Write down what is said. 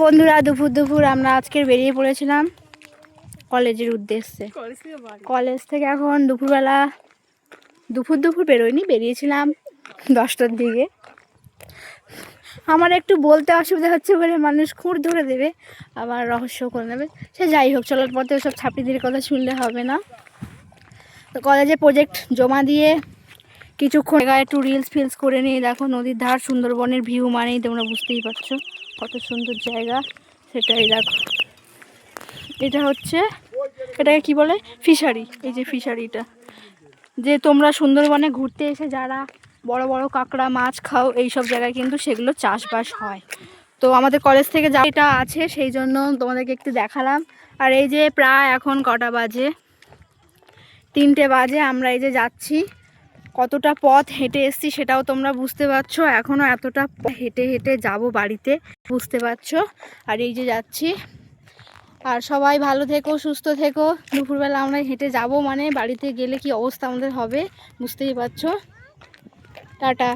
বন্ধুরা দুপুর দুপুর আমরা আজকের বেরিয়ে পড়েছিলাম কলেজের উদ্দেশ্যে। কলেজ থেকে এখন দুপুরবেলা দুপুর বেরোয়নি, বেরিয়েছিলাম 10টার দিকে। আমার একটু বলতে অসুবিধা হচ্ছে বলে মানুষ খুঁড় ধরে দেবে, আবার রহস্য করে নেবে। সে যাই হোক, চলার পথে ওসব ছাপিদের কথা শুনলে হবে না। তো কলেজে প্রজেক্ট জমা দিয়ে কিছুক্ষণ জায়গায় একটু রিলস করে নিয়ে দেখো নদীর ধার, সুন্দরবনের ভিউ মানেই তোমরা বুঝতেই পারছো কত সুন্দর জায়গা। সেটাই দেখো, এটা হচ্ছে, এটাকে কি বলে, ফিশারি। এই যে ফিশারিটা, যে তোমরা সুন্দরবনে ঘুরতে এসে যারা বড় বড় কাঁকড়া মাছ খাও, এই সব জায়গায় কিন্তু সেগুলো চাষবাস হয়। তো আমাদের কলেজ থেকে যা এটা আছে সেই জন্য তোমাদেরকে একটু দেখালাম। আর এই যে প্রায় এখন কটা বাজে, 3টে বাজে। আমরা এই যে যাচ্ছি, কতটা পথ হেঁটে এসছি সেটাও তোমরা বুঝতে পারছো। এখনও এতটা হেঁটে হেঁটে যাব বাড়িতে, বুঝতে পারছো। আর এই যে যাচ্ছি, আর সবাই ভালো থেকো, সুস্থ থেকো। দুপুরবেলা আমরা হেঁটে যাব মানে বাড়িতে গেলে কি অবস্থা আমাদের হবে বুঝতেই পারছো। টাটা।